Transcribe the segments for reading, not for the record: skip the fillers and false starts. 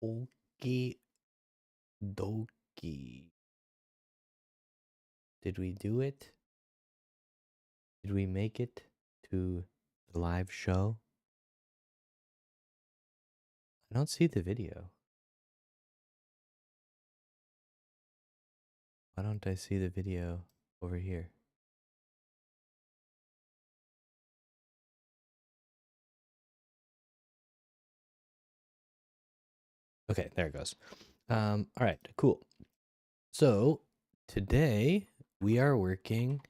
Okie dokie. Did we do it? Did we make it to the live show? I don't see the video. Why don't I see the video over here? Okay, there it goes. All right, cool. So today we are working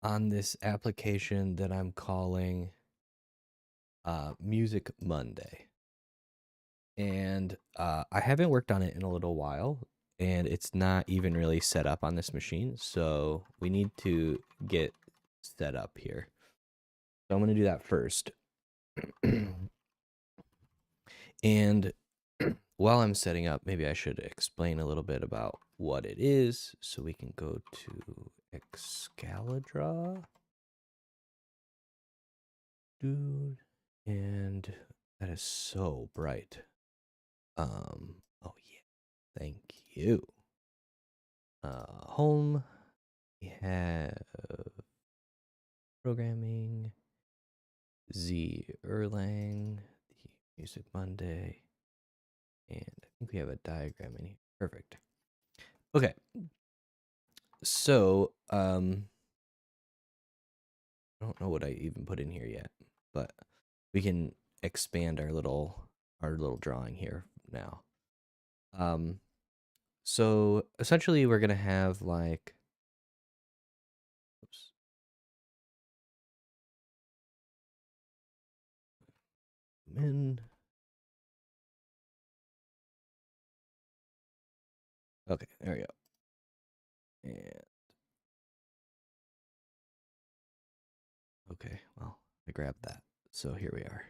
on this application that I'm calling Music Monday. And I haven't worked on it in a little while, and it's not even really set up on this machine. So we need to get set up here. So I'm going to do that first. And while I'm setting up, maybe I should explain a little bit about what it is. So we can go to Excalibur. Dude. And that is so bright. Oh yeah, thank you. Home, we have programming, Z Erlang, the Music Monday, and I think we have a diagram in here. Perfect. Okay. So, I don't know what I even put in here yet, but we can expand our little drawing here now. So essentially we're gonna have like, oops. In. Okay, there we go. And okay, well, I grabbed that. So here we are.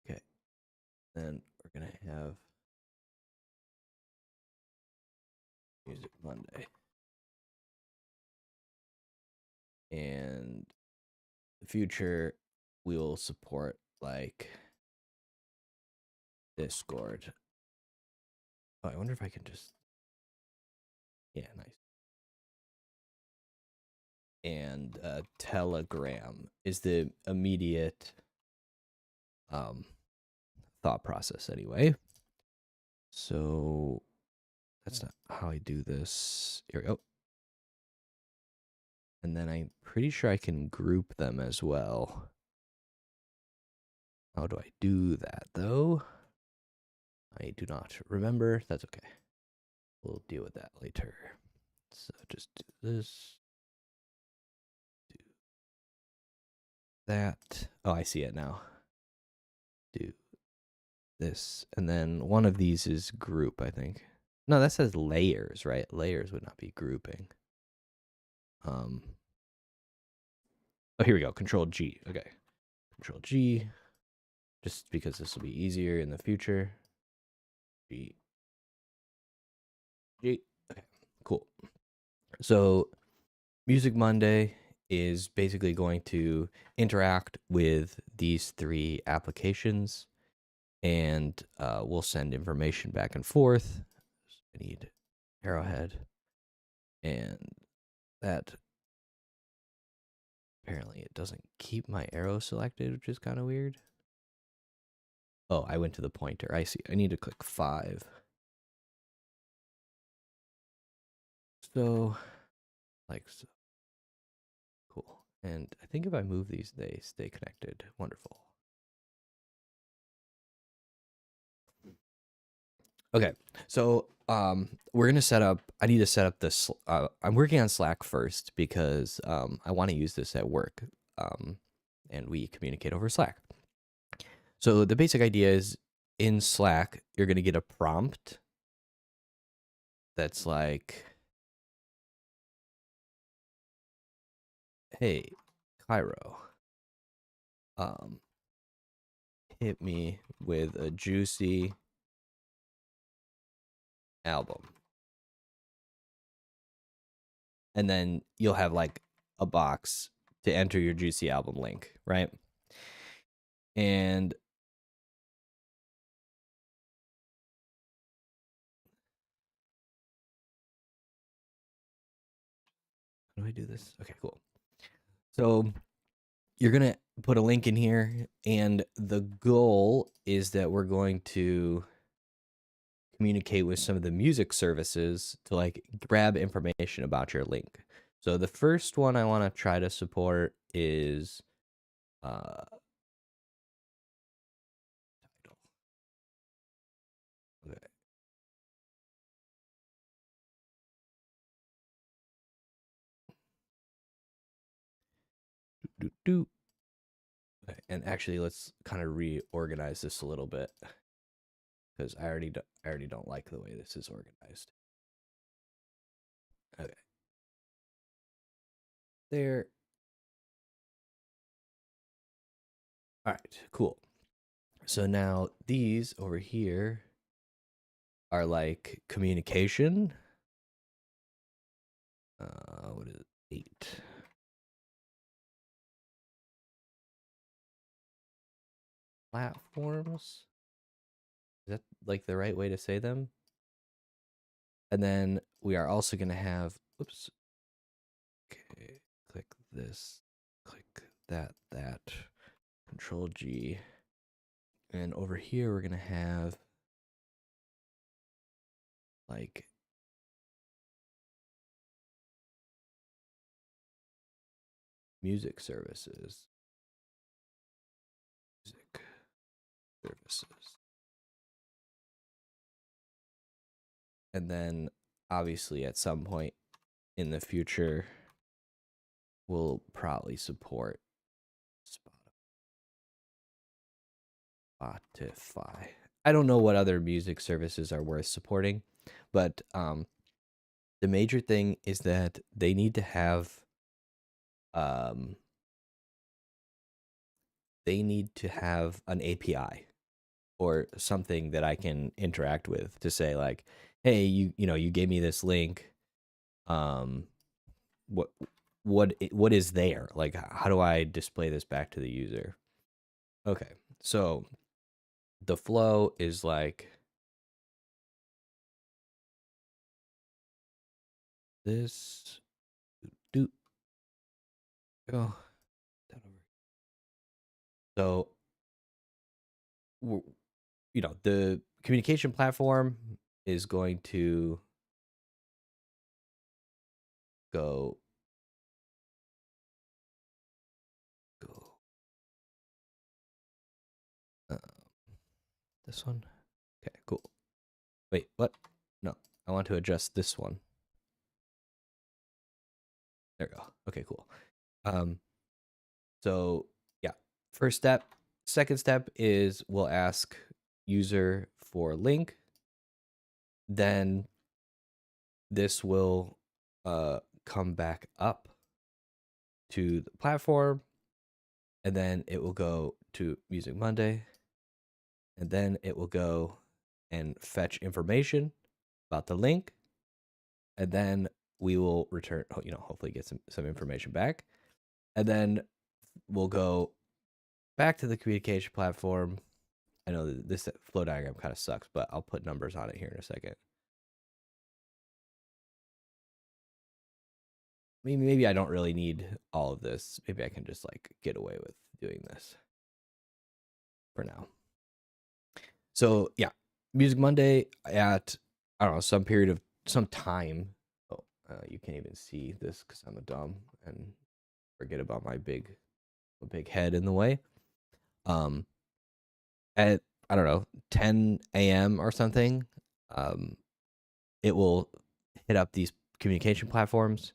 Okay. Then we're gonna have Music Monday. And the future we will support like Discord. Oh, I wonder if I can just, yeah, nice. And Telegram is the immediate thought process anyway. So that's not how I do this. Here we go. And then I'm pretty sure I can group them as well. How do I do that though? I do not remember. That's okay. We'll deal with that later. So just do this. Do that. Oh, I see it now. Do this. And then one of these is group, I think. No, that says layers, right? Layers would not be grouping. Oh, here we go. Control G. Okay. Control G. Just because this will be easier in the future. G. G. Okay. Cool. So Music Monday is basically going to interact with these three applications, and we'll send information back and forth. I need arrowhead, and that apparently it doesn't keep my arrow selected, which is kind of weird. Oh, I went to the pointer. I see. I need to click 5. So, like so. Cool. And I think if I move these, they stay connected. Wonderful. Okay, so we're gonna set up. I need to set up this. I'm working on Slack first because I want to use this at work, and we communicate over Slack. So the basic idea is in Slack, you're gonna get a prompt that's like, "Hey, Cairo, hit me with a juicy album," and then you'll have like a box to enter your Juicy album link, right? And how do I do this? Okay, cool. So you're going to put a link in here, and the goal is that we're going to communicate with some of the music services to like grab information about your link. So the first one I want to try to support is title. Okay. Do, do. Okay. And actually, let's kind of reorganize this a little bit because I already don't like the way this is organized. Okay. There. All right. Cool. So now these over here are like communication. What is it? 8 platforms. Is that like the right way to say them? And then we are also going to have, oops. Okay, click this, click that, Control G. And over here, we're going to have like music services. Music services. And then obviously at some point in the future, we'll probably support Spotify. I don't know what other music services are worth supporting, but the major thing is that they need to have um, an API or something that I can interact with to say like, hey, you gave me this link. Um, what what is there? Like, how do I display this back to the user? Okay, so the flow is like this. Do oh, that over. So the communication platform is going to go go uh, this one. Okay, cool. Wait, what? No, I want to adjust this one. There we go. Okay, cool. Um, so yeah, first step. Second step is we'll ask user for link. Then this will come back up to the platform, and then it will go to Music Monday, and then it will go and fetch information about the link, and then we will return, hopefully get some information back, and then we'll go back to the communication platform. I know this flow diagram kind of sucks, but I'll put numbers on it here in a second. Maybe I don't really need all of this. Maybe I can just like get away with doing this for now. So yeah, Music Monday at I don't know some time. Oh, you can't even see this because I'm a dumb and forget about my big head in the way. At I don't know 10 a.m. or something, it will hit up these communication platforms,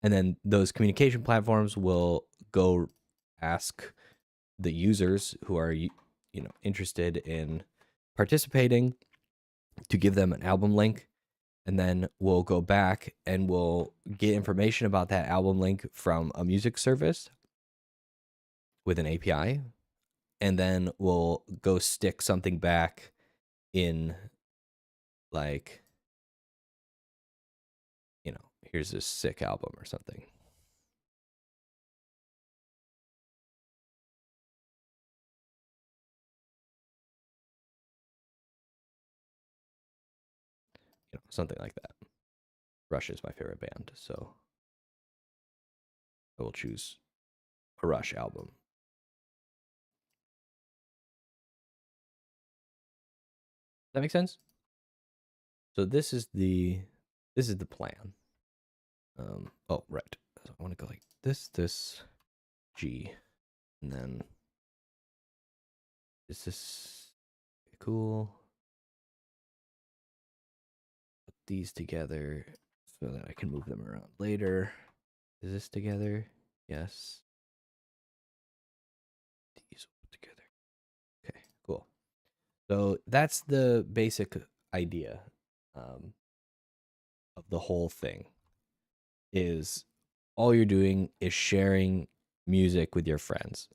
and then those communication platforms will go ask the users who are interested in participating to give them an album link, and then we'll go back and we'll get information about that album link from a music service with an API, and then we'll go stick something back in like here's this sick album or something. something like that. Rush is my favorite band, so I will choose a Rush album. That makes sense. So this is the plan. Oh right. So I want to go like this, G, and then is this cool? Put these together so that I can move them around later. Is this together? Yes. These put together. Okay, cool. So that's the basic idea um, of the whole thing. Is all you're doing is sharing music with your friends,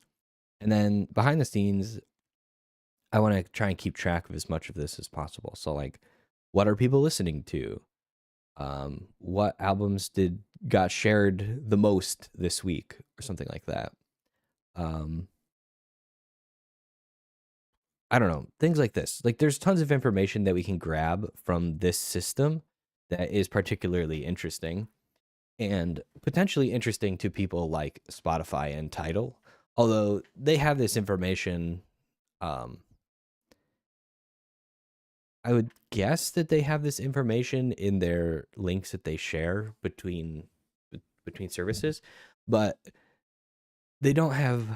and then behind the scenes, I want to try and keep track of as much of this as possible. So like, what are people listening to? What albums did got shared the most this week, or something like that. Um, I don't know, things like this. Like, there's tons of information that we can grab from this system that is particularly interesting and potentially interesting to people like Spotify and Tidal. Although they have this information, um, I would guess that they have this information in their links that they share between services, but they don't have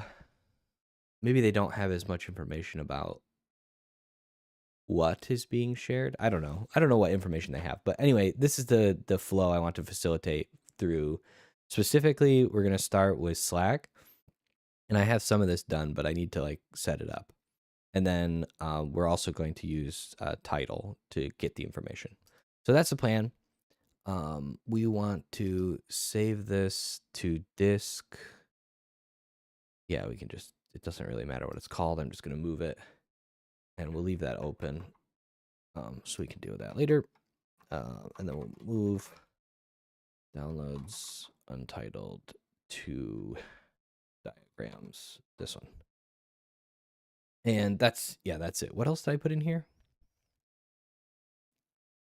maybe they don't have as much information about what is being shared. I don't know. I don't know what information they have. But anyway, this is the flow I want to facilitate through. Specifically, we're going to start with Slack, and I have some of this done, but I need to like set it up. And then we're also going to use Title to get the information. So that's the plan. We want to save this to disk. Yeah, we can just, it doesn't really matter what it's called. I'm just going to move it, and we'll leave that open so we can deal with that later. And then we'll move downloads untitled to diagrams, this one. And that's, yeah, that's it. What else did I put in here?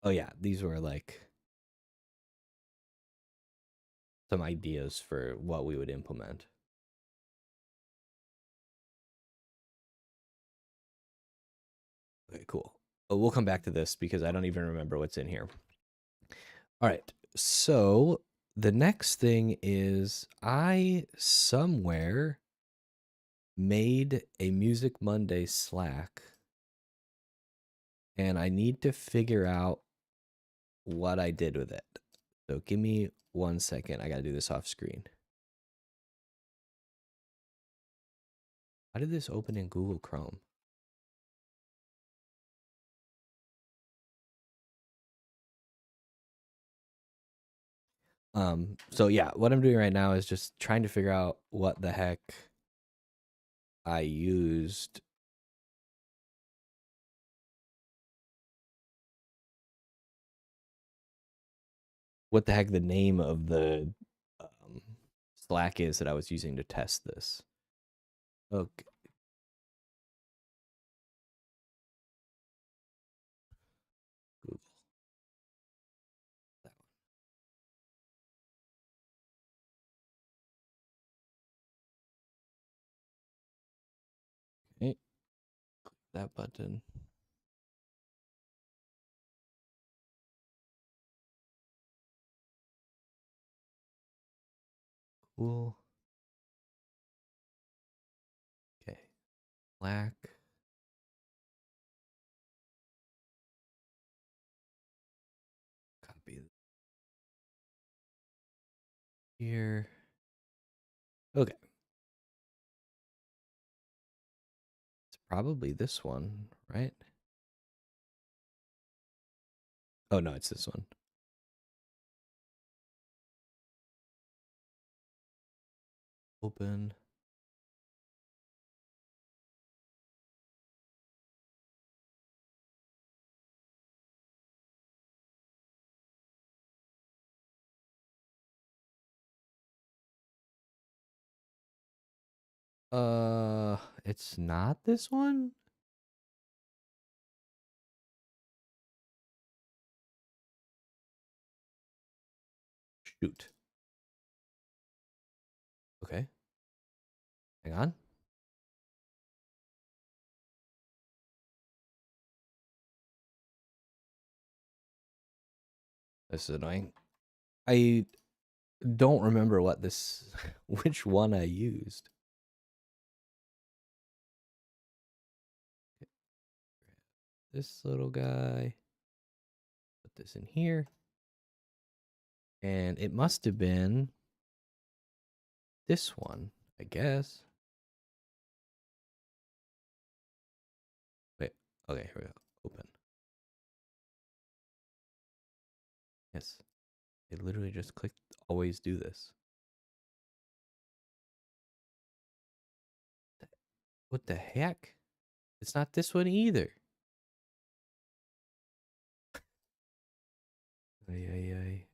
Oh yeah, these were like some ideas for what we would implement. Okay, cool. We'll come back to this because I don't even remember what's in here. All right. So the next thing is I somewhere made a Music Monday Slack, and I need to figure out what I did with it. So give me 1 second. I got to do this off screen. How did this open in Google Chrome? So yeah, what I'm doing right now is just trying to figure out what the heck I used. What the heck the name of the um, Slack is that I was using to test this. Okay. Google. That one. Okay. That button. Cool. Okay. Slack. Copy here. Okay. It's probably this one, right? Oh no, it's this one. Open. It's not this one? Shoot. Okay. Hang on. This is annoying. I don't remember what this, which one I used. This little guy. Put this in here. And it must have been this one, I guess. Wait. Okay, here we go. Open. Yes. I literally just clicked always do this. What the heck? It's not this one either.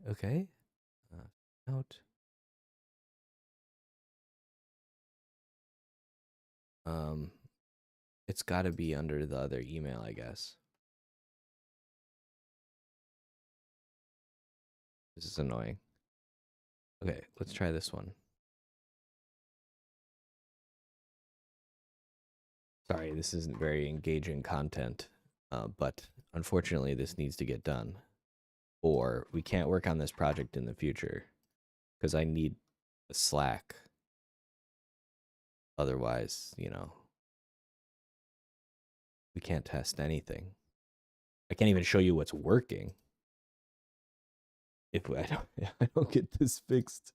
Okay. Out. Um, it's got to be under the other email, I guess. This is annoying. Okay, let's try this one. Sorry, this isn't very engaging content, but unfortunately, this needs to get done, or we can't work on this project in the future because I need a Slack. Otherwise, we can't test anything. I can't even show you what's working if I don't get this fixed.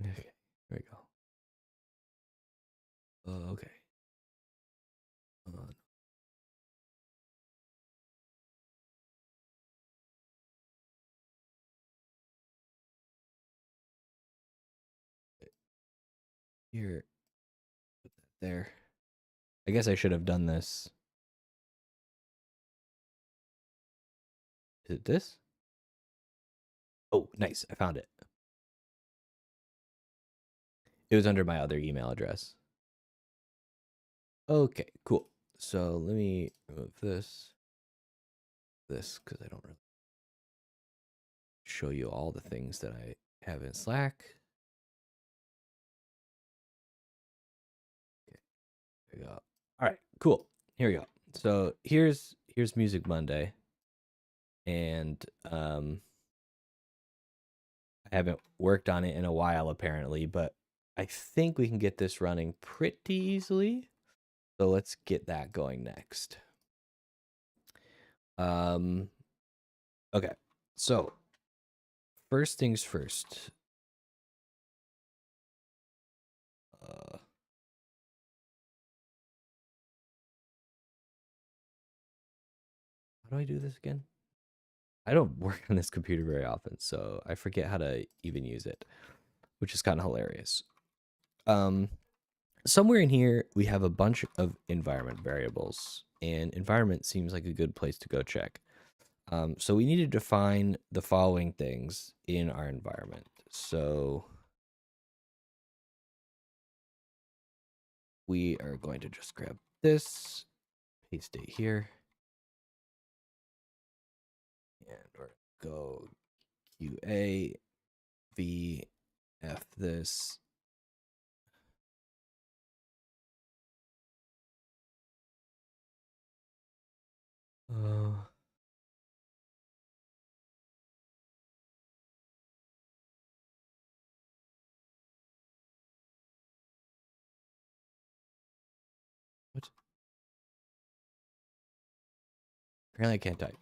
Okay, here we go. Okay. Here, put that there. I guess I should have done this. Is it this? Oh, nice. I found it. It was under my other email address. Okay, cool. So let me remove this, because I don't really show you all the things that I have in Slack. Okay, there we go. All right, cool. Here we go. So here's Music Monday, and I haven't worked on it in a while apparently, but I think we can get this running pretty easily. So let's get that going next. Okay. So first things first. How do I do this again? I don't work on this computer very often, so I forget how to even use it, which is kind of hilarious. Somewhere in here, we have a bunch of environment variables, and environment seems like a good place to go check. So we need to define the following things in our environment. So we are going to just grab this, paste it here, and we're go QA VF this. What? Apparently I can't type.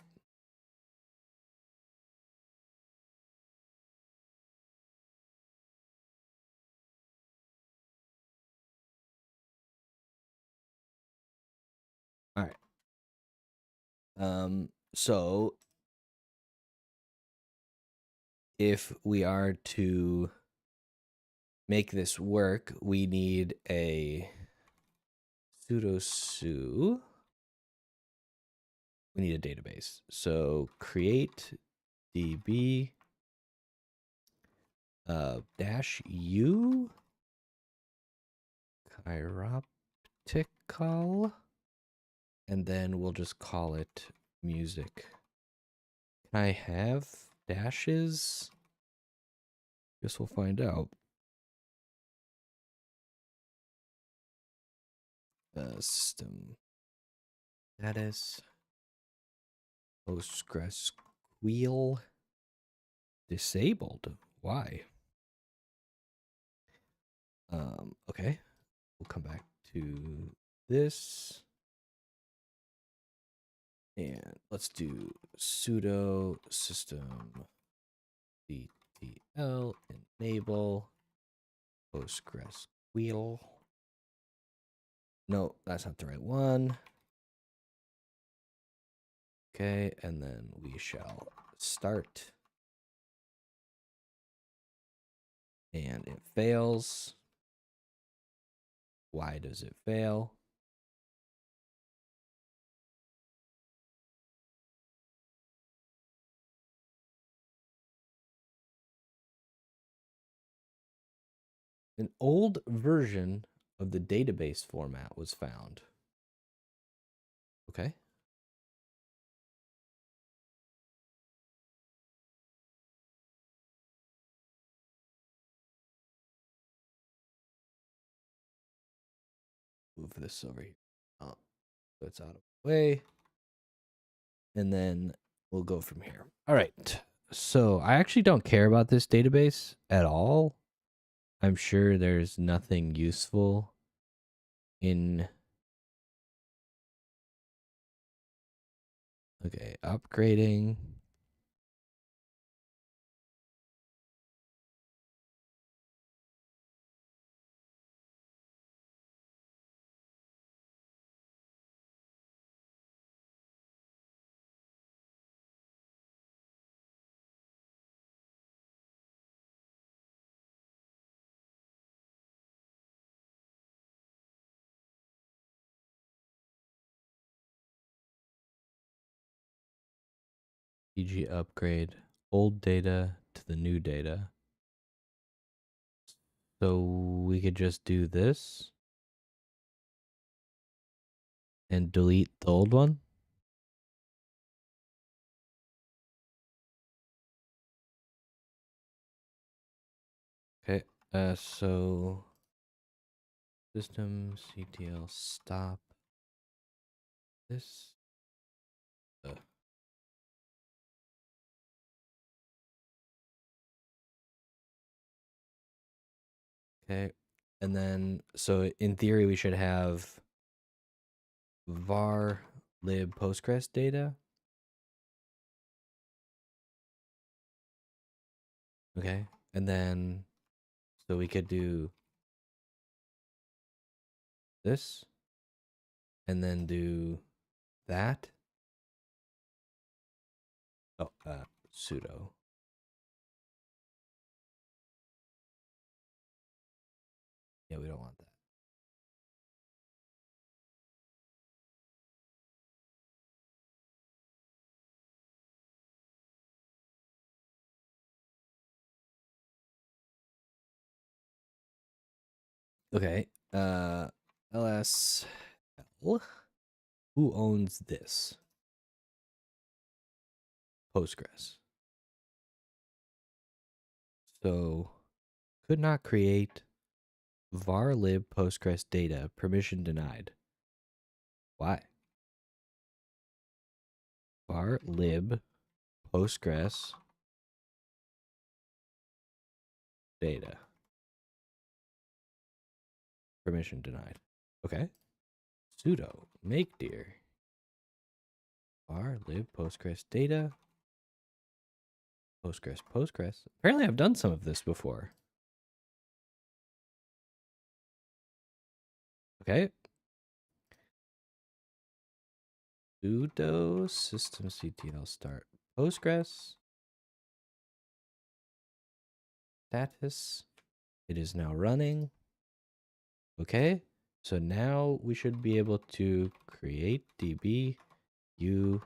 All right. So if we are to make this work, we need a sudo. We need a database. So create db -u chiroptical, and then we'll just call it music. Can I have dashes? Guess we'll find out. System status PostgreSQL disabled. Why? Okay. We'll come back to this. And let's do sudo system ctl enable PostgreSQL. No, that's not the right one. Okay, and then we shall start. And it fails. Why does it fail? An old version of the database format was found. Okay. Move this over here. Oh, so it's out of the way. And then we'll go from here. All right. So I actually don't care about this database at all. I'm sure there's nothing useful in. Okay, upgrading. EG upgrade old data to the new data. So we could just do this and delete the old one. Okay. So system ctl stop this. Okay. And then, so in theory, we should have var lib postgres data. Okay. And then, so we could do this and then do that. Oh, sudo. Yeah, we don't want that. Okay. LS. Who owns this? Postgres. So could not create var lib postgres data, permission denied. Why? Var lib postgres data, permission denied. Okay. Sudo make dir var lib postgres data, postgres. Apparently I've done some of this before. Okay. Sudo systemctl start postgres status. It is now running. Okay. So now we should be able to create db u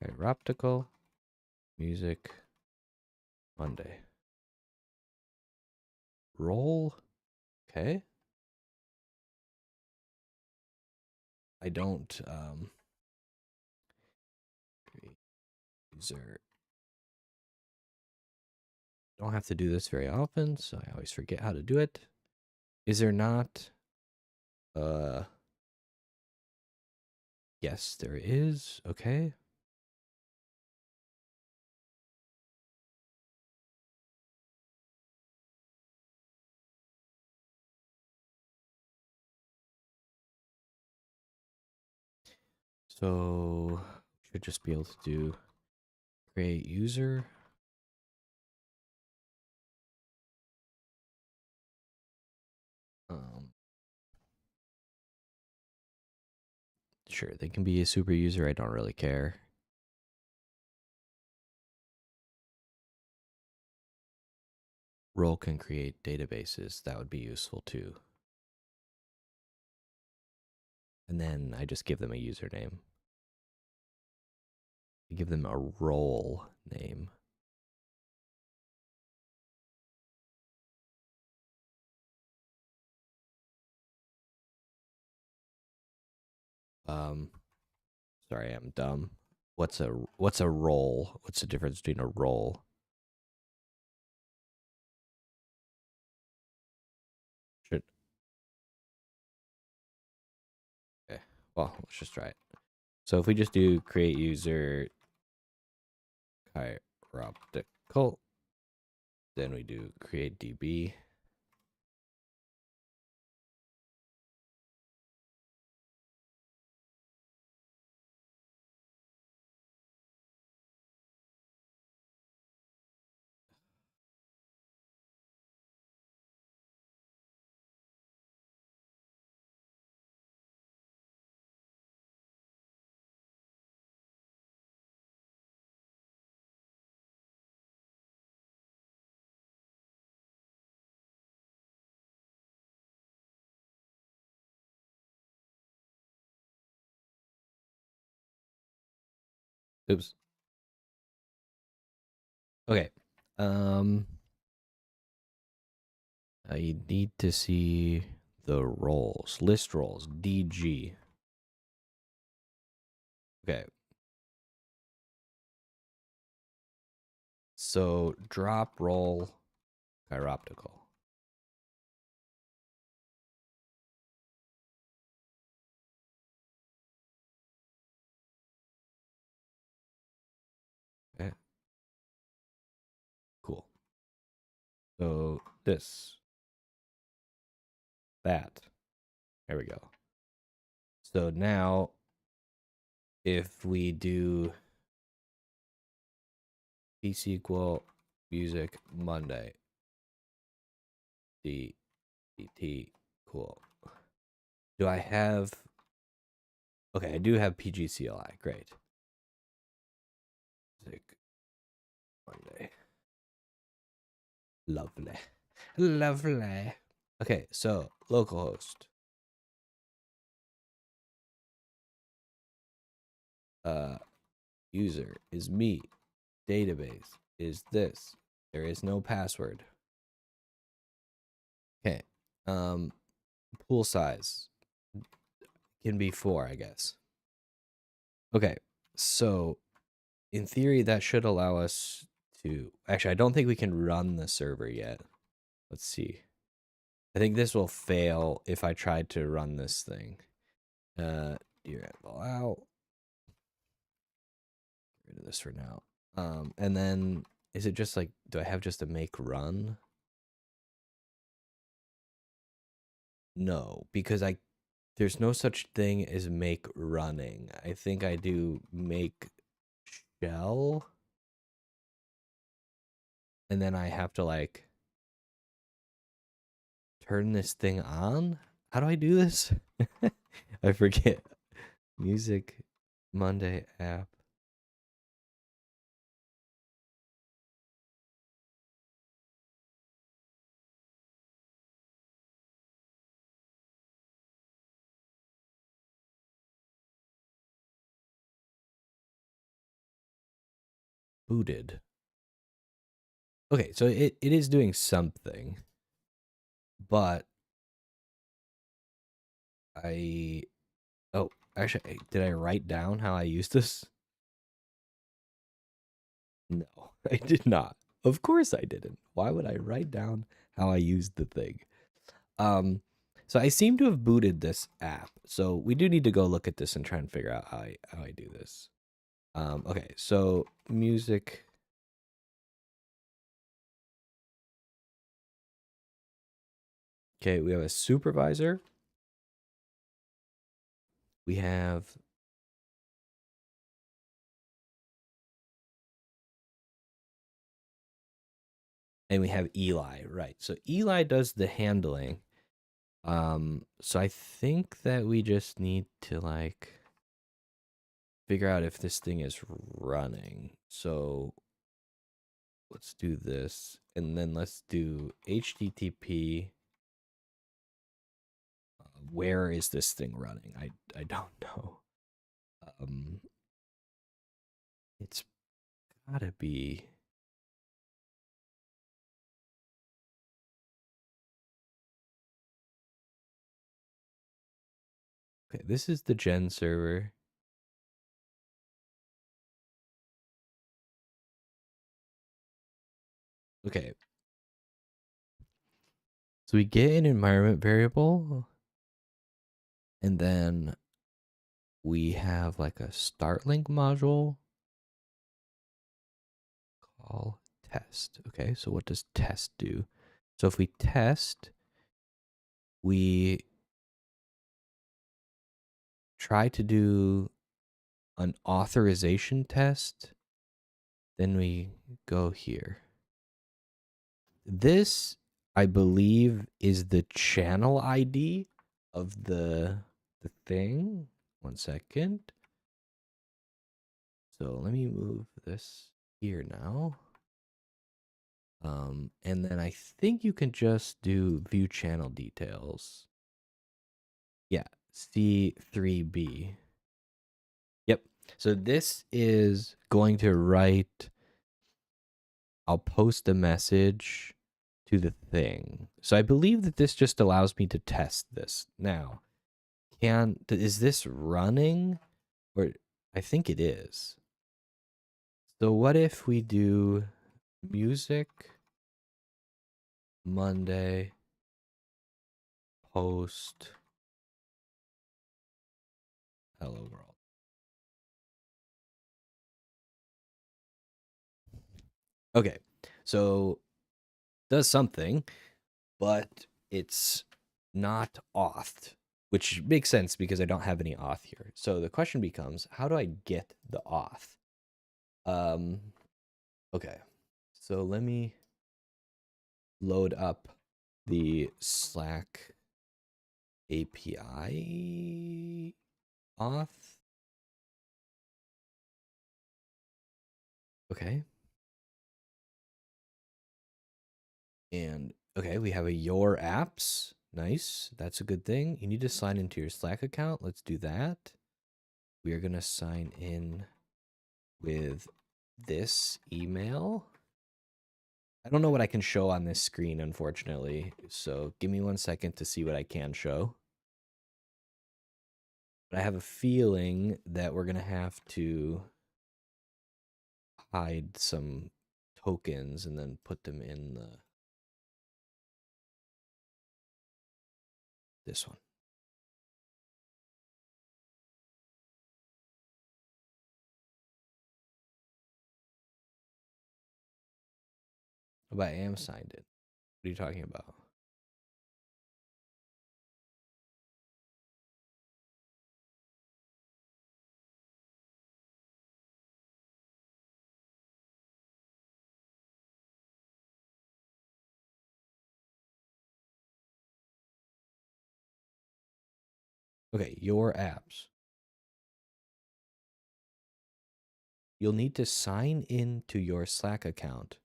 chiroptical music Monday. Roll. Okay. I don't user don't have to do this very often, so I always forget how to do it. Is there not? Uh, yes, there is. Okay. So should just be able to do create user. Um, sure, they can be a super user. I don't really care. Role can create databases. That would be useful too. And then I just give them a username. I give them a role name. Um, sorry, I'm dumb. What's a role? What's the difference between a role? Should okay. Well, let's just try it. So if we just do create user chiroptical, then we do create DB. Oops. Okay. Um, I need to see the roles. List roles. DG. Okay. So drop role chiroptical. Okay. Cool. So this, that. There we go. So now if we do pSQL music Monday, DT, cool. Do I have? Okay, I do have PGCLI. Great. Music Monday. Lovely. Lovely. Okay, so localhost. Uh, user is me. Database is this. There is no password. Okay. Pool size can be 4, I guess. Okay. So in theory, that should allow us to. Actually, I don't think we can run the server yet. Let's see. I think this will fail if I tried to run this thing. Dear out. Get rid of this for now. And then is it just like, do I have just a make run? No, because there's no such thing as make running. I think I do make shell, and then I have to like turn this thing on. How do I do this? I forget. Music Monday app. Booted. Okay, so it is doing something, but I oh actually did I write down how I use this? No, I did not. Of course I didn't. Why would I write down how I used the thing? Um, so I seem to have booted this app. So we do need to go look at this and try and figure out how I do this. Okay, so music. Okay, we have a supervisor. We have and we have Eli, right? So Eli does the handling. So I think that we just need to like figure out if this thing is running. So let's do this, and then let's do HTTP. Where is this thing running? I don't know. Um, it's gotta be. Okay, this is the gen server. Okay, so we get an environment variable, and then we have like a start link module call test. Okay, so what does test do? So if we test, we try to do an authorization test, then we go here. This, I believe, is the channel ID of the thing. 1 second. So let me move this here now. And then I think you can just do view channel details. Yeah, C3B. Yep. So this is going to write, I'll post a message to the thing. So I believe that this just allows me to test this. Now, is this running? Or I think it is. So what if we do music Monday post hello world? Okay. So does something, but it's not authed, which makes sense because I don't have any auth here. So the question becomes, how do I get the auth? Okay. So let me load up the Slack API auth. Okay. And okay, we have a your apps. Nice. That's a good thing. You need to sign into your Slack account. Let's do that. We are going to sign in with this email. I don't know what I can show on this screen, unfortunately. So give me 1 second to see what I can show. But I have a feeling that we're going to have to hide some tokens and then put them in this one. But I am signed in. What are you talking about? Okay, your apps. You'll need to sign in to your Slack account.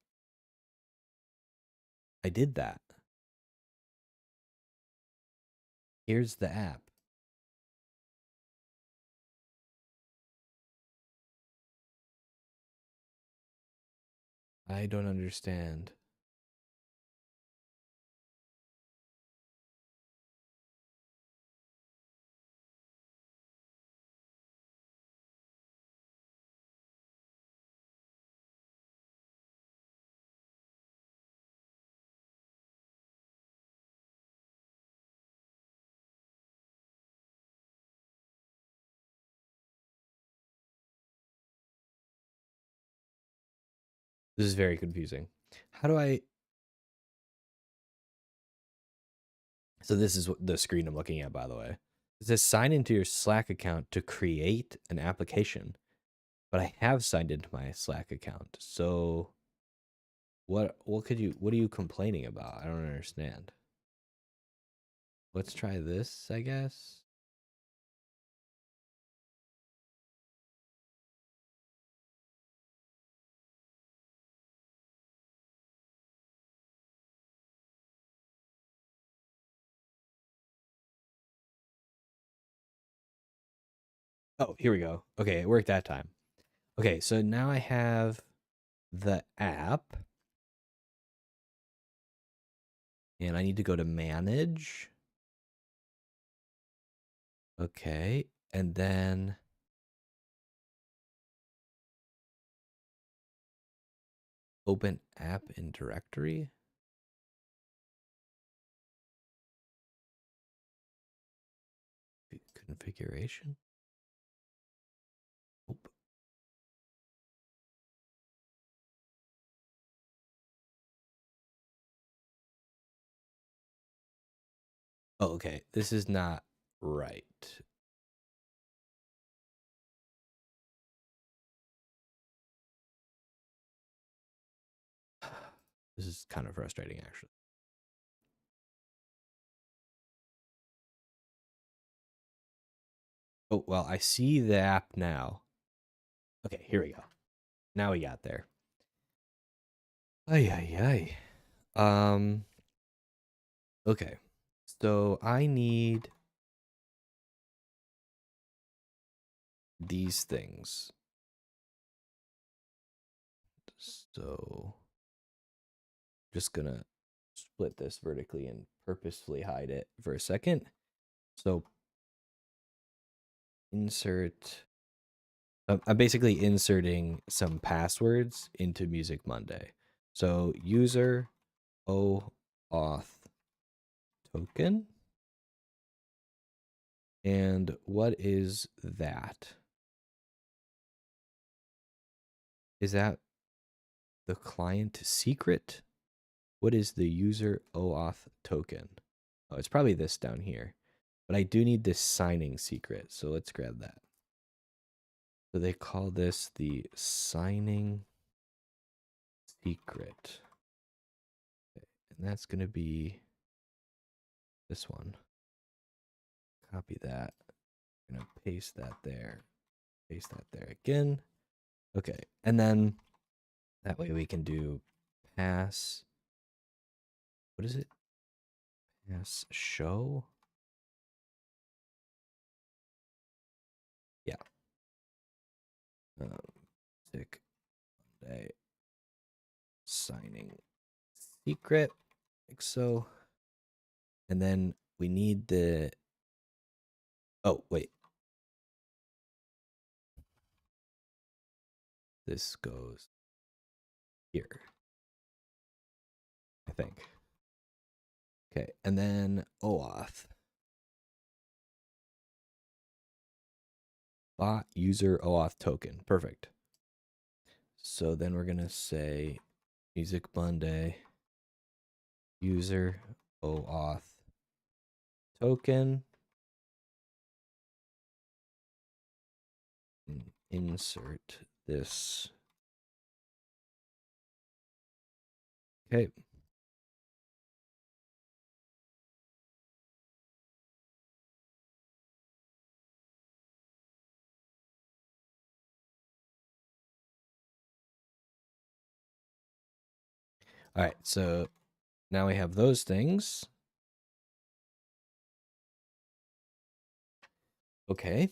I did that. Here's the app. I don't understand. This is very confusing. How do I? So this is the screen I'm looking at, by the way. It says sign into your Slack account to create an application, but I have signed into my Slack account. So what are you complaining about? I don't understand. Let's try this, I guess. Oh, here we go. Okay, it worked that time. Okay, so now I have the app and I need to go to manage. Okay, and then open app in directory. Configuration. Nope. Oh, okay. This is not right. This is kind of frustrating, actually. Oh, well, I see the app now. Okay, here we go. Now we got there. Ay, ay, ay. Okay. So I need these things. So just gonna split this vertically and purposefully hide it for a second. So insert. I'm basically inserting some passwords into Music Monday. So user OAuth token. And what is that? Is that the client secret? What is the user OAuth token? Oh, it's probably this down here. But I do need this signing secret. So let's grab that. So they call this the signing secret. Okay. And that's going to be this one. Copy that. I'm going to paste that there. Paste that there again. Okay. And then that way we can do pass. What is it? Pass show. Yeah. Um, Sick Monday signing secret. Like so. And then we need the. Oh, wait. This goes here, I think. Okay. And then OAuth. Bot user OAuth token. Perfect. So then we're going to say Music Monday user OAuth token. Insert this. Okay. All right. So now we have those things. Okay.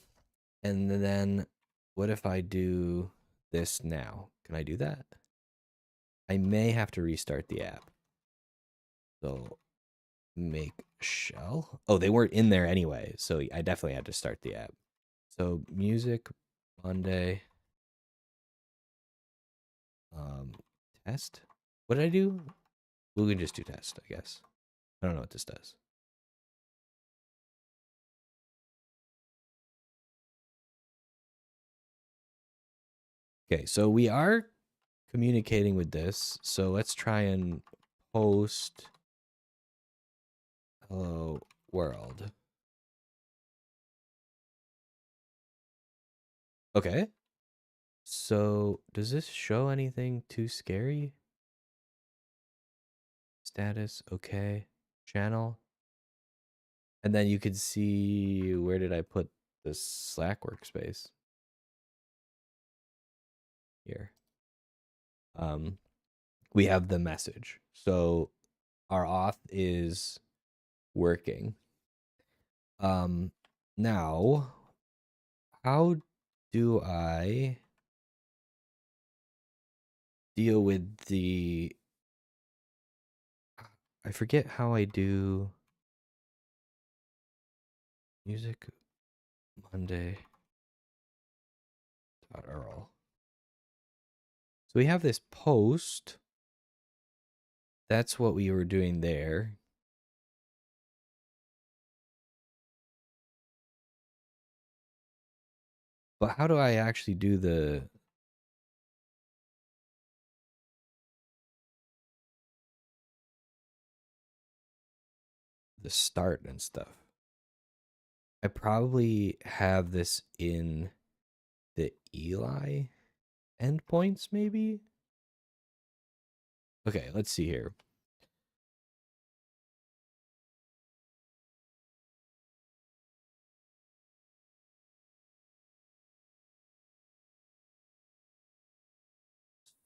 And then what if I do this now? Can I do that? I may have to restart the app. So make shell. Oh, they weren't in there anyway. So I definitely had to start the app. So music Monday test. What did I do? We can just do test, I guess. I don't know what this does. Okay, so we are communicating with this. So let's try and post hello world. Okay. So does this show anything too scary? Status, okay. Channel. And then you could see, where did I put the Slack workspace? Here. We have the message. So our auth is working. Now, how do I deal with the, I forget how I do music Monday .url. So we have this post. That's what we were doing there. But how do I actually do the start and stuff? I probably have this in the Eli endpoints, maybe? Okay, let's see here.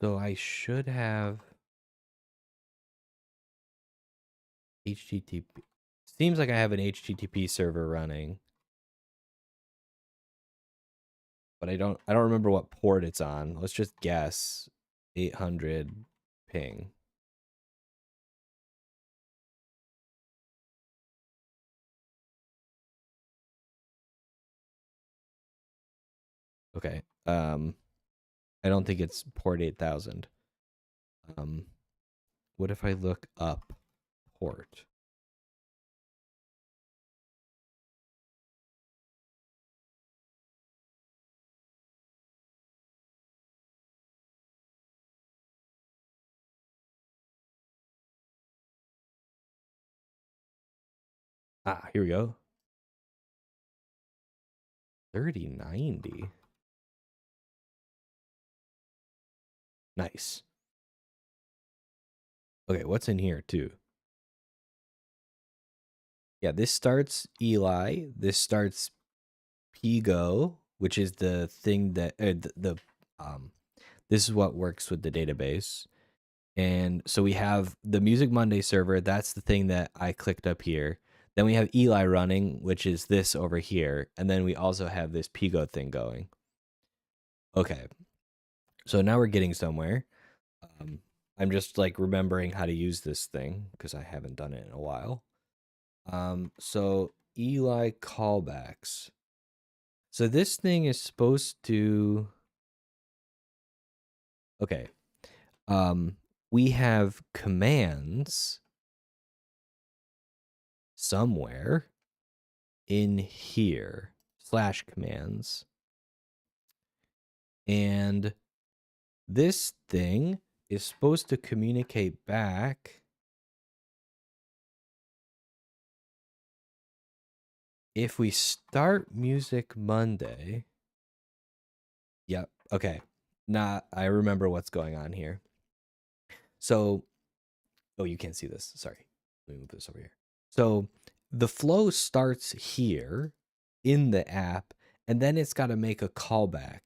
So I should have HTTP. Seems like I have an HTTP server running, but I don't remember what port it's on. Let's just guess 800 ping. Okay. I don't think it's port 8000. What if I look up port? Ah, here we go. 3090. Nice. Okay, what's in here too? Yeah, this starts Eli. This starts Pigo, which is the thing that this is what works with the database. And so we have the Music Monday server. That's the thing that I clicked up here. Then we have Eli running, which is this over here. And then we also have this Pigo thing going. Okay. So now we're getting somewhere. I'm just like remembering how to use this thing because I haven't done it in a while. So Eli callbacks. So this thing is supposed to, okay. We have commands somewhere in here, slash commands. And this thing is supposed to communicate back if we start Music Monday. Yep. Okay. Nah, I remember what's going on here. So, oh, you can't see this. Sorry. Let me move this over here. So the flow starts here in the app, and then it's got to make a callback.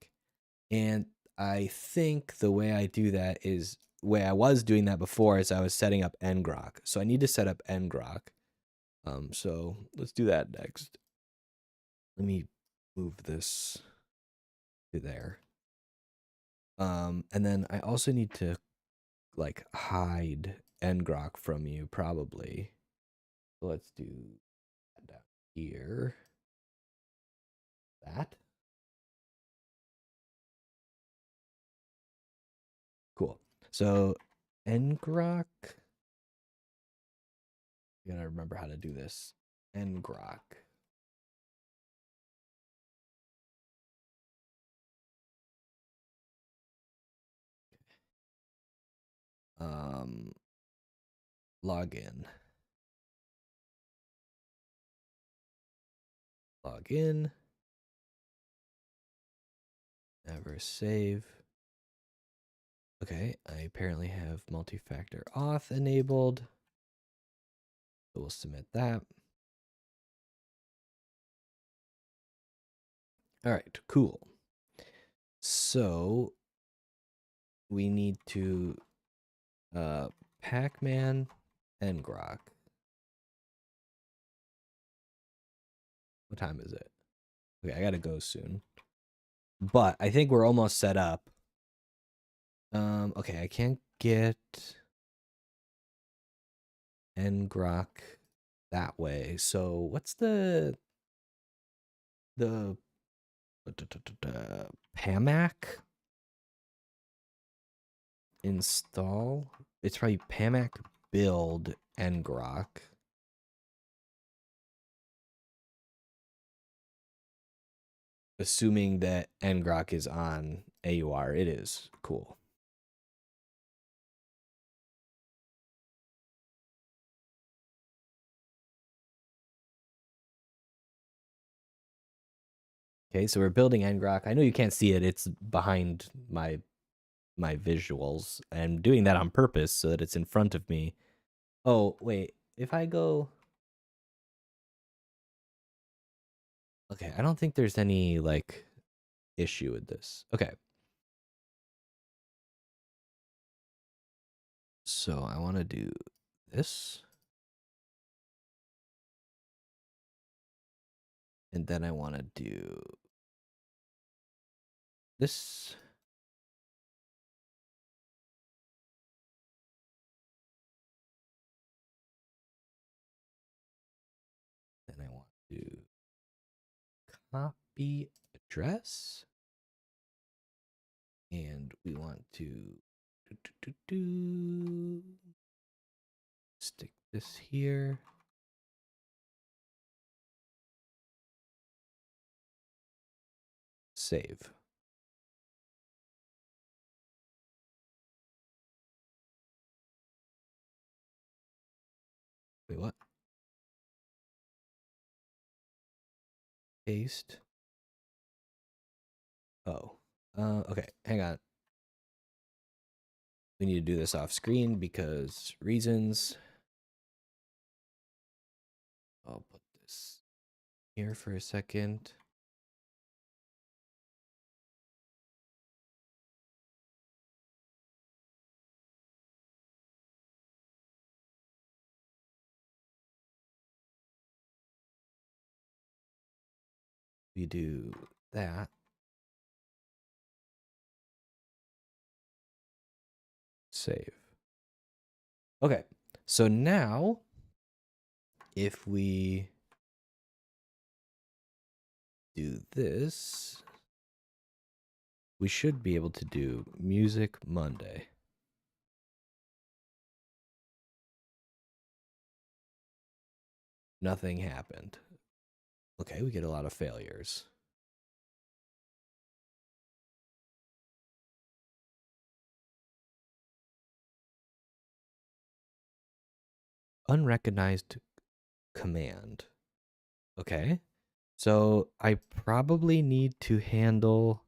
And I think the way I do that is, way I was doing that before is I was setting up ngrok. So I need to set up ngrok. So let's do that next. Let me move this to there. And then I also need to like hide ngrok from you probably. So let's do that down here. That. Cool. So ngrok. You gotta remember how to do this. Ngrok. Log in. Log in. Never save. Okay, I apparently have multi-factor auth enabled. So we'll submit that. All right, cool. So we need to Pac-Man and Grok. What time is it? Okay, I gotta go soon. But I think we're almost set up. Okay, I can't get ngrok that way. So what's the Pamac install? It's probably Pamac build ngrok. Assuming that ngrok is on AUR, it is. Cool. Okay, so we're building ngrok. I know you can't see it. It's behind my visuals. I'm doing that on purpose so that it's in front of me. Oh, wait. If I go... Okay, I don't think there's any, like, issue with this. Okay. So I want to do this. And then I want to do this. Then I want to copy address. And we want to stick this here. Save. Wait, what? Paste. Oh. Okay, hang on. We need to do this off screen because reasons. I'll put this here for a second. We do that. Save. Okay, so now if we do this, we should be able to do Music Monday. Nothing happened. Okay, we get a lot of failures. Unrecognized command. Okay, so I probably need to handle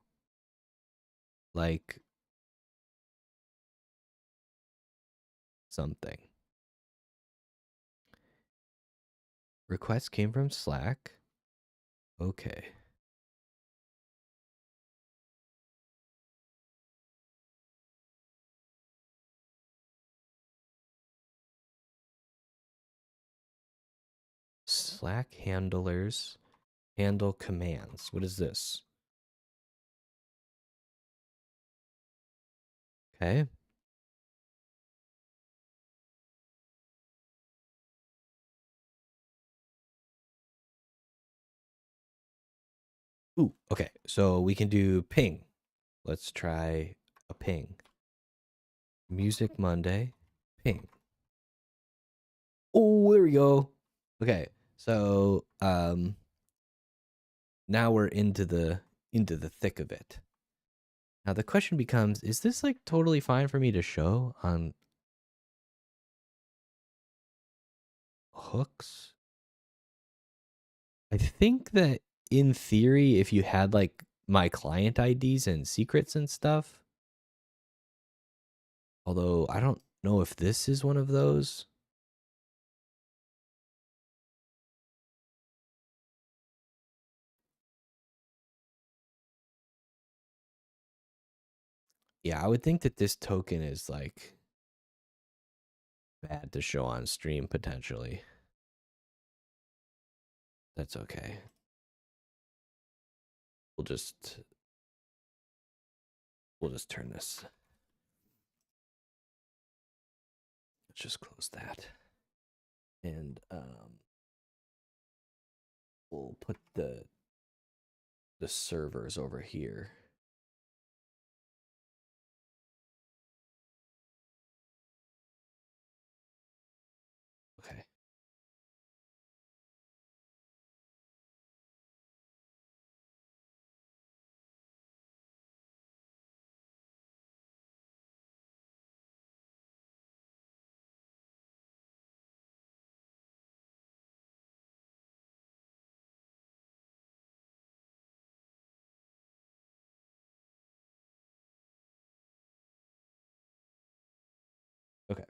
like something. Request came from Slack. Okay. Slack handlers handle commands. What is this? Okay. Ooh, okay. So we can do ping. Let's try a ping. Music Monday, ping. Oh, there we go. Okay. So now we're into the thick of it. Now the question becomes, is this like totally fine for me to show on hooks. I think that in theory, if you had like my client IDs and secrets and stuff, although I don't know if this is one of those. Yeah, I would think that this token is like bad to show on stream potentially. That's okay. We'll just turn this. Let's just close that. And we'll put the servers over here. Okay. Okay.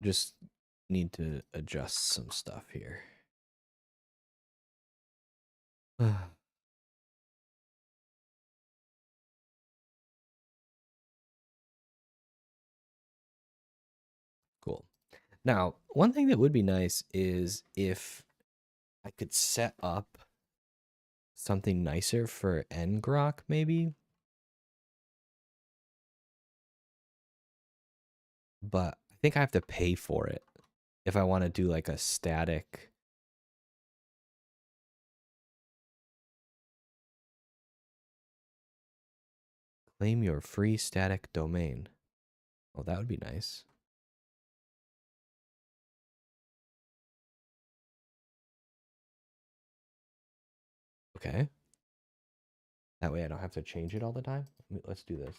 Just need to adjust some stuff here. Cool. Now, one thing that would be nice is if I could set up something nicer for ngrok, maybe. But I think I have to pay for it if I want to do like a static. Claim your free static domain. Oh, that would be nice. Okay. That way I don't have to change it all the time. Let's do this.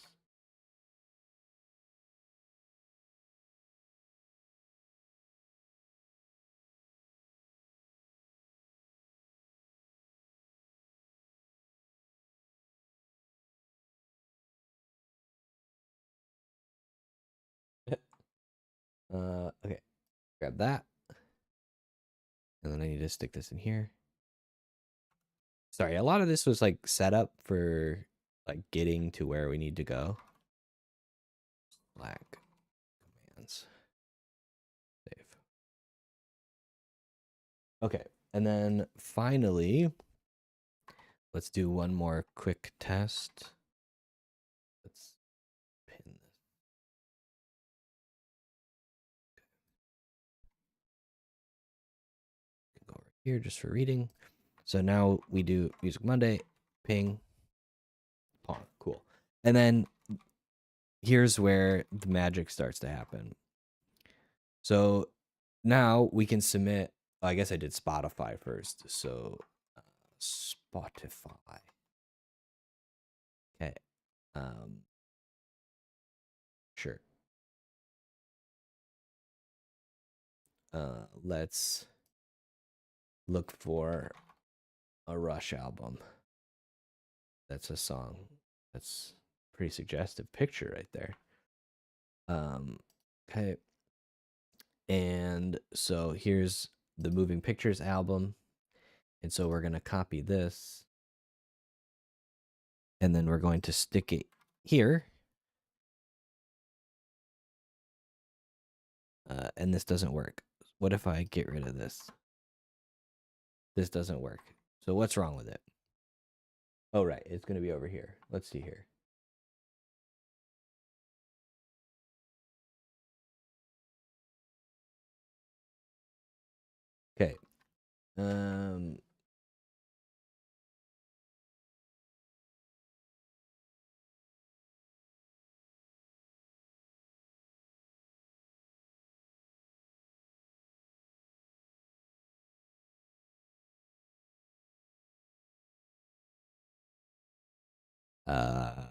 Okay. Grab that. And then I need to stick this in here. Sorry, a lot of this was like set up for like getting to where we need to go. Slack commands. Save. Okay. And then finally, let's do one more quick test. Let's pin this. Go over here just for reading. So now we do Music Monday, ping, pong. Cool. And then here's where the magic starts to happen. So now we can submit. I guess I did Spotify first. So Spotify. Okay. Sure. Let's look for a Rush album. That's a song. That's a pretty suggestive picture right there. Okay. And so here's the Moving Pictures album. And so we're going to copy this. And then we're going to stick it here. And this doesn't work. What if I get rid of this? This doesn't work. So what's wrong with it? Oh, right. It's going to be over here. Let's see here. Okay. Uh,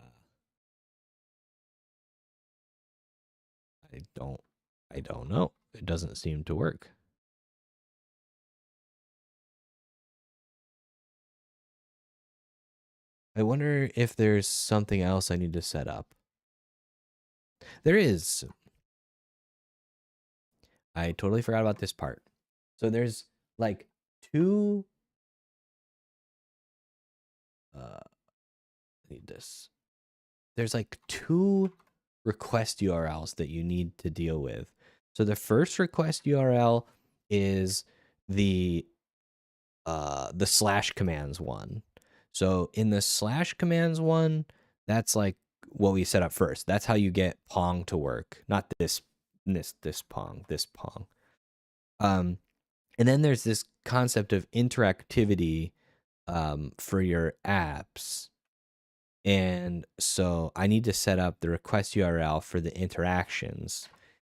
I don't. I don't know. It doesn't seem to work. I wonder if there's something else I need to set up. There is. I totally forgot about this part. So there's like two. Need this. There's like two request URLs that you need to deal with. So the first request URL is the slash commands one. So in the slash commands one, that's like what we set up first. That's how you get Pong to work. Not this Pong, this Pong. And then there's this concept of interactivity for your apps. And so I need to set up the request URL for the interactions.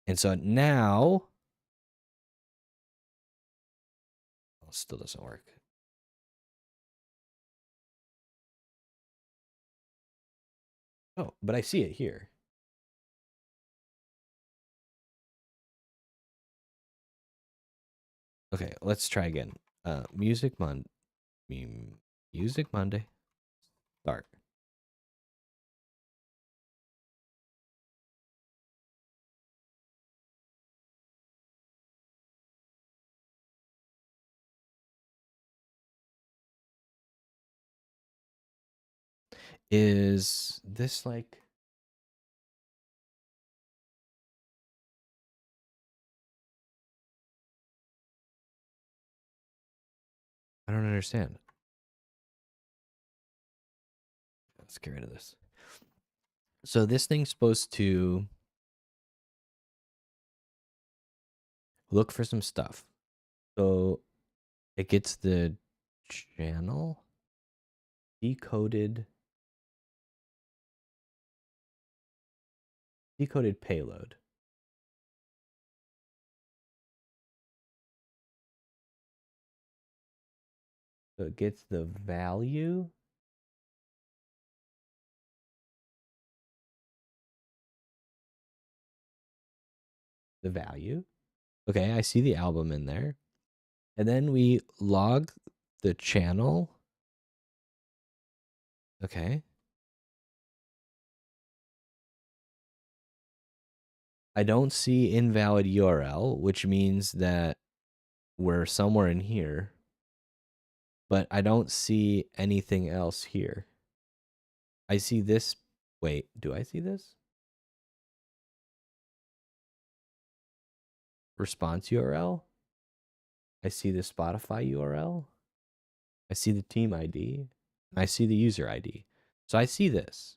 And so now, it still doesn't work. Oh, but I see it here. Okay, let's try again. Music Monday. Start. Is this like I don't understand. Let's get rid of this. So this thing's supposed to look for some stuff. So it gets the channel decoded payload. So it gets the value. The value. Okay, I see the album in there. And then we log the channel. Okay. I don't see invalid URL, which means that we're somewhere in here. But I don't see anything else here. I see this. Wait, do I see this? Response URL. I see the Spotify URL. I see the team ID. I see the user ID. So I see this.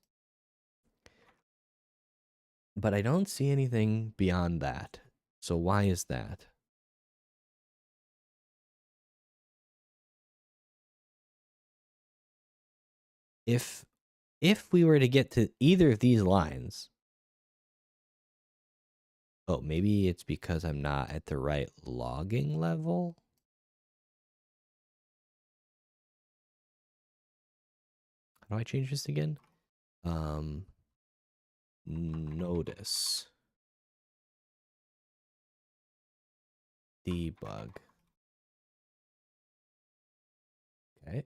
But I don't see anything beyond that. So why is that? If we were to get to either of these lines, oh, maybe it's because I'm not at the right logging level. How do I change this again? Notice debug. Okay.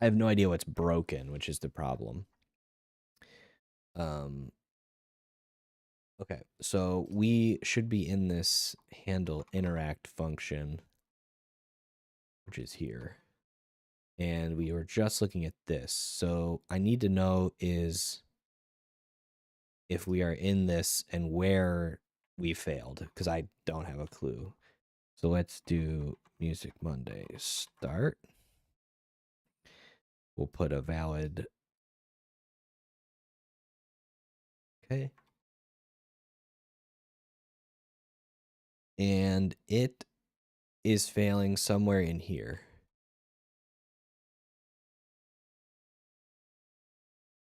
I have no idea what's broken, which is the problem. Okay, so we should be in this handle interact function, which is here. And we were just looking at this. So I need to know is if we are in this and where we failed, because I don't have a clue. So let's do Music Monday start. We'll put a valid. Okay. And it is failing somewhere in here.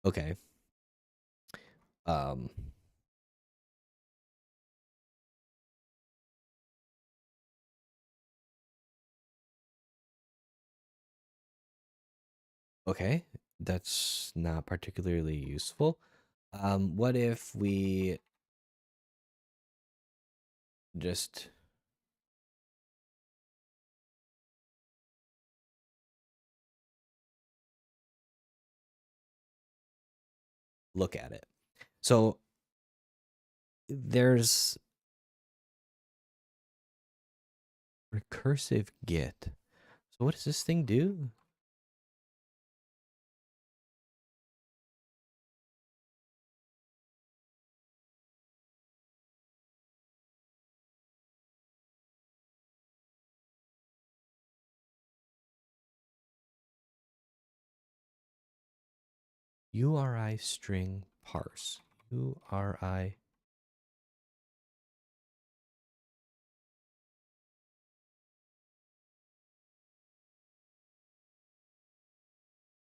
Okay. Um, Okay, that's not particularly useful. What if we just look at it? So there's recursive get. So what does this thing do? URI string parse. URI.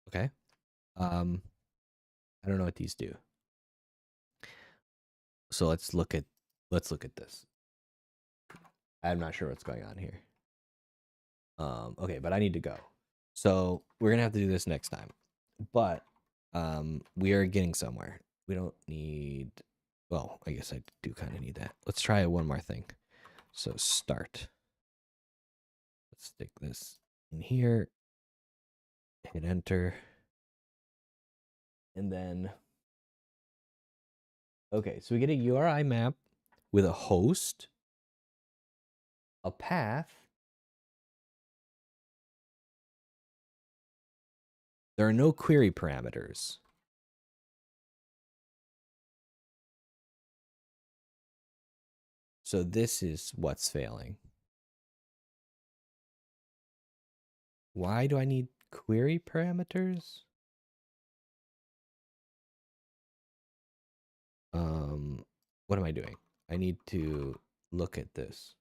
Okay. I don't know what these do. So let's look at this. I'm not sure what's going on here. Okay, but I need to go. So we're gonna have to do this next time. But we are getting somewhere. We don't need, well, I guess I do kind of need that. Let's try one more thing. So start. Let's stick this in here. Hit enter. And then okay, so we get a URI map with a host, a path. There are no query parameters. So this is what's failing. Why do I need query parameters? What am I doing? I need to look at this.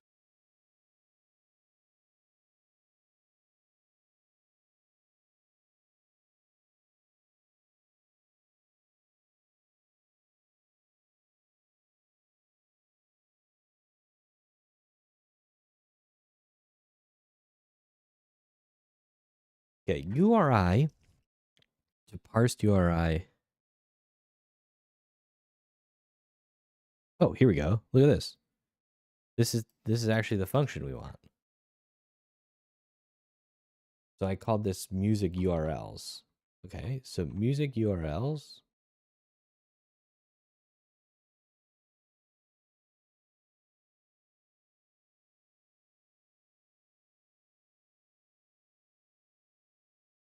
Okay, URI to parse URI. Oh, here we go. Look at this. This is actually the function we want. So I called this music URLs. Okay, so music URLs.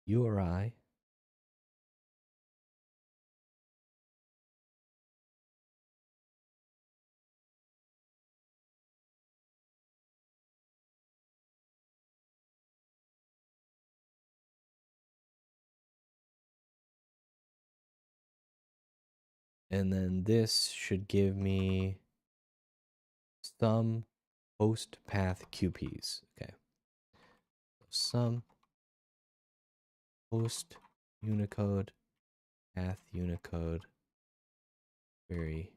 URI. And then this should give me some host path QPs. Okay. Some host Unicode path Unicode query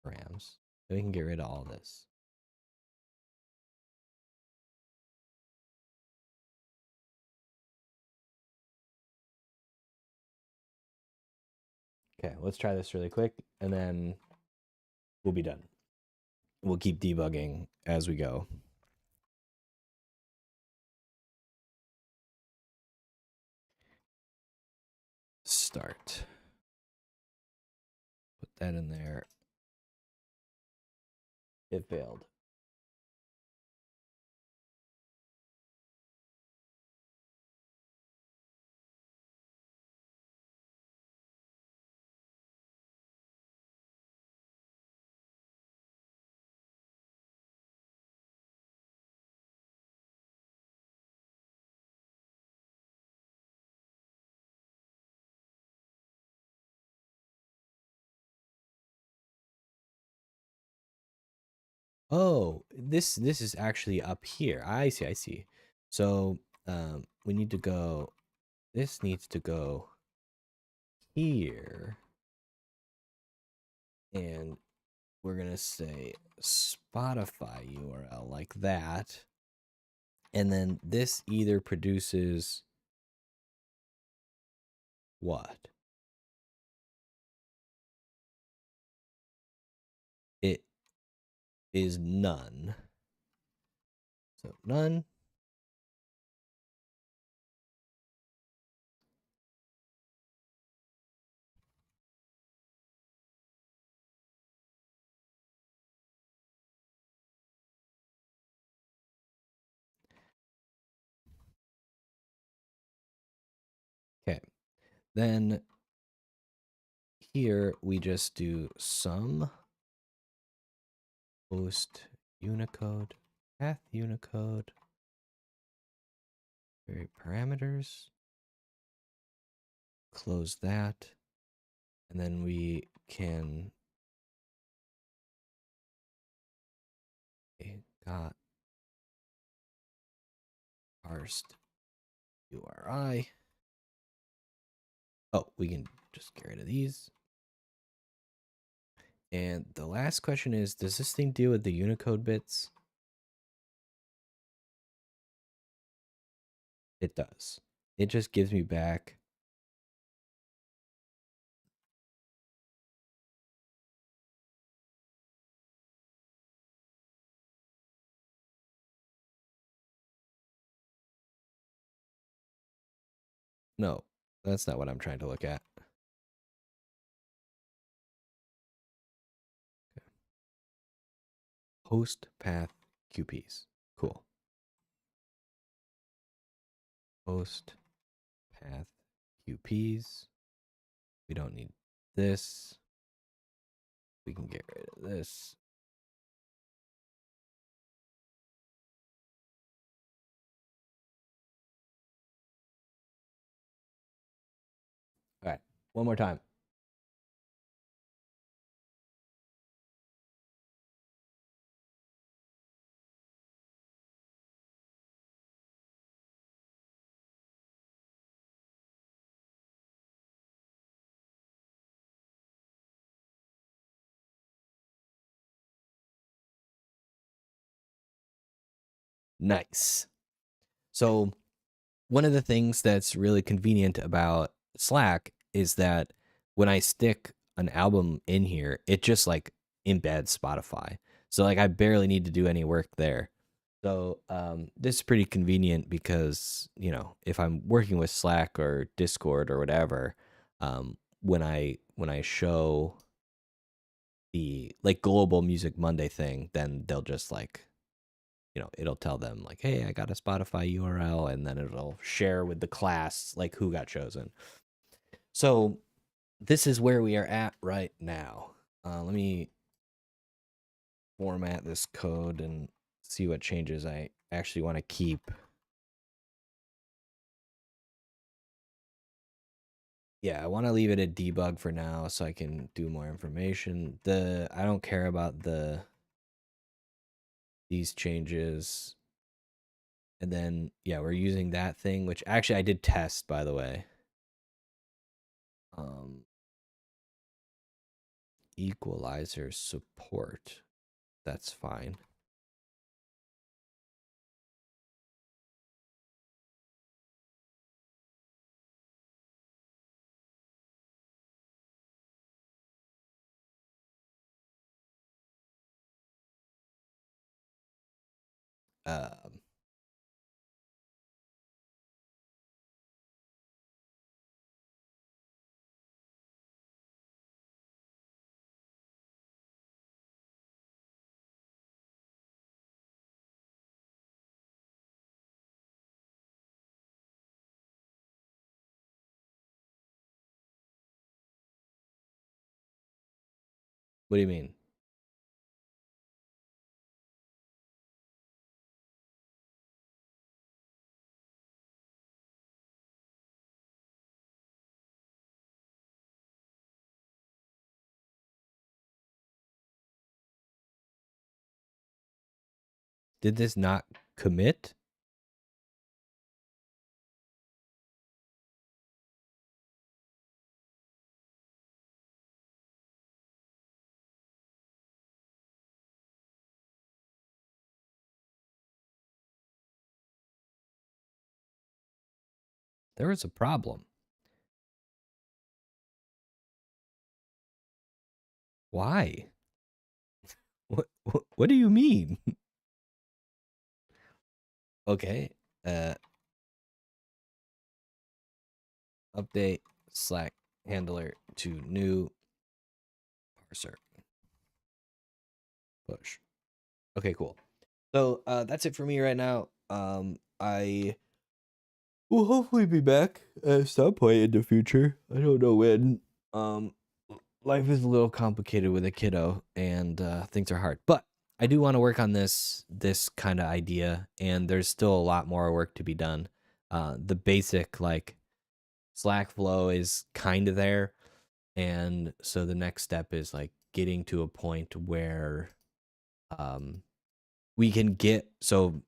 params. Then we can get rid of all this. Okay, let's try this really quick and then we'll be done. We'll keep debugging as we go. Start. Put that in there. It failed. Oh, this is actually up here. I see, I see. So we need to go, this needs to go here. And we're gonna say Spotify URL like that. And then this either produces What? It is none. So none. Okay. Then here we just do sum host Unicode path Unicode parameters. Close that. And then we can got parsed URI. Oh, we can just get rid of these. And the last question is, does this thing deal with the Unicode bits? It does. It just gives me back. No, that's not what I'm trying to look at. Host path QPs. Cool. Host path QPs. We don't need this. We can get rid of this. All right, one more time. Nice. So one of the things that's really convenient about Slack is that when I stick an album in here, it just like embeds Spotify. So like I barely need to do any work there. So this is pretty convenient because, you know, if I'm working with Slack or Discord or whatever, when I show the like global music Monday thing, then they'll just like, you know, it'll tell them like, hey, I got a Spotify URL, and then it'll share with the class like who got chosen. So this is where we are at right now. Let me format this code and see what changes I actually want to keep. Yeah, I want to leave it at debug for now so I can do more information. I don't care about these changes. And then yeah, we're using that thing, which actually I did test, by the way. Um Equalizer support. That's fine. Um what do you mean? Did this not commit? There was a problem. Why? What do you mean? Okay. Uh, update Slack handler to new parser push. Okay, cool. So that's it for me right now. I will hopefully be back at some point in the future. I don't know when. Um, life is a little complicated with a kiddo, and things are hard. But I do want to work on this kind of idea, and there's still a lot more work to be done. The basic like Slack flow is kind of there, and so the next step is like getting to a point where um we can get so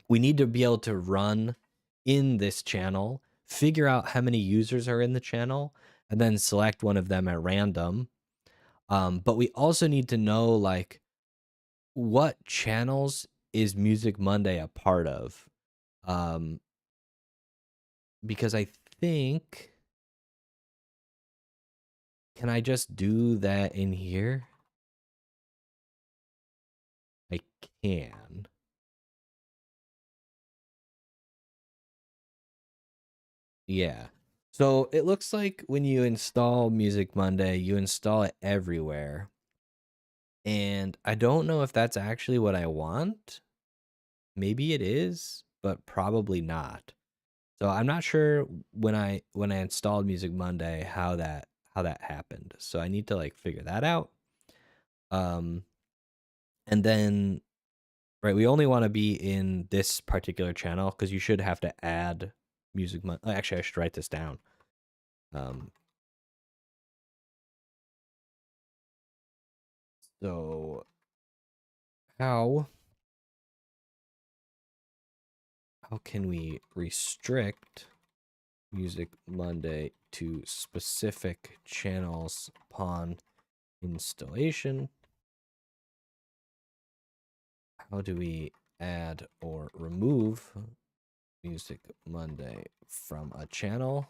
we need to be able to run in this channel, figure out how many users are in the channel, and then select one of them at random. But we also need to know like what channels is Music Monday a part of? Um, because I think, can I just do that in here? I can. Yeah. So it looks like when you install Music Monday, you install it everywhere. And I don't know if that's actually what I want. Maybe it is, but probably not. So I'm not sure when I installed Music Monday how that happened. So I need to like figure that out. Um and then right, we only want to be in this particular channel because you should have to add Music Monday. Actually, I should write this down. Um so how how can we restrict Music Monday to specific channels upon installation? How do we add or remove Music Monday from a channel?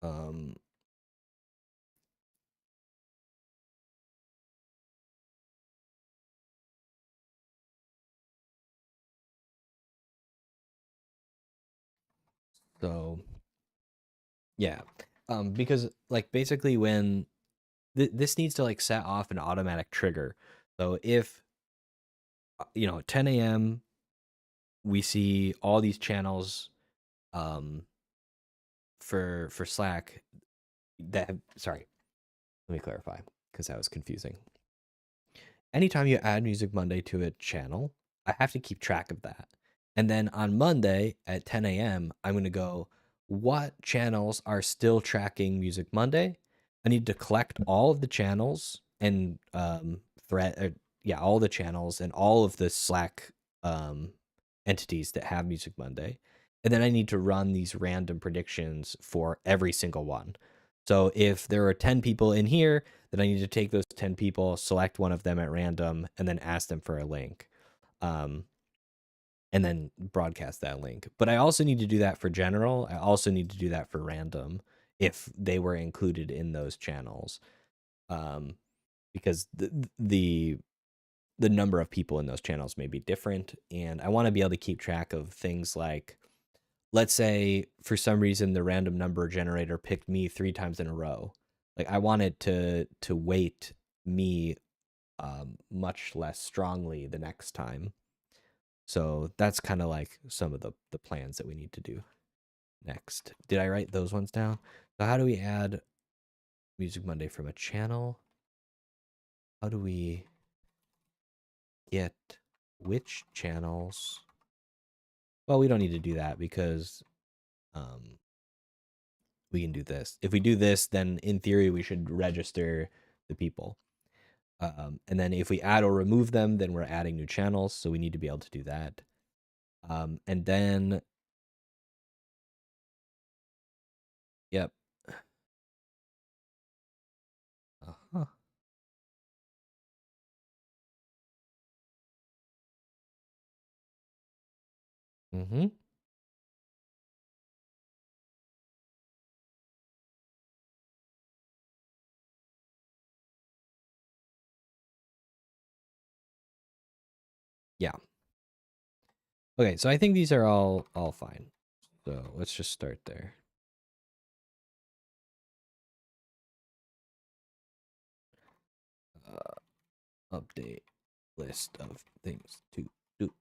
Um, so yeah, because like basically when this needs to like set off an automatic trigger. So if 10 a.m. we see all these channels um for Slack that have, sorry, let me clarify because that was confusing. Anytime you add Music Monday to a channel, I have to keep track of that. And then on Monday at 10 a.m., I'm going to go, what channels are still tracking Music Monday? I need to collect all of the channels and all the channels and all of the Slack um, entities that have Music Monday. And then I need to run these random predictions for every single one. So if there are 10 people in here, then I need to take those 10 people, select one of them at random, and then ask them for a link. Um, and then broadcast that link. But I also need to do that for general. I also need to do that for random if they were included in those channels. Um, because the number of people in those channels may be different. And I want to be able to keep track of things like, let's say for some reason the random number generator picked me 3 times in a row. Like I wanted to weight me much less strongly the next time. So that's kind of like some of the plans that we need to do next. Did I write those ones down? So how do we add Music Monday from a channel? How do we get which channels? Well, we don't need to do that because um, we can do this. If we do this, then in theory we should register the people. And then if we add or remove them, then we're adding new channels. So we need to be able to do that. And then, yep. Uh-huh. Mm-hmm. Yeah. Okay, so I think these are all fine. So let's just start there. Update list of things to do.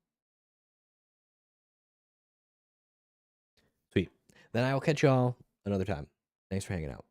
Sweet. Then I will catch y'all another time. Thanks for hanging out.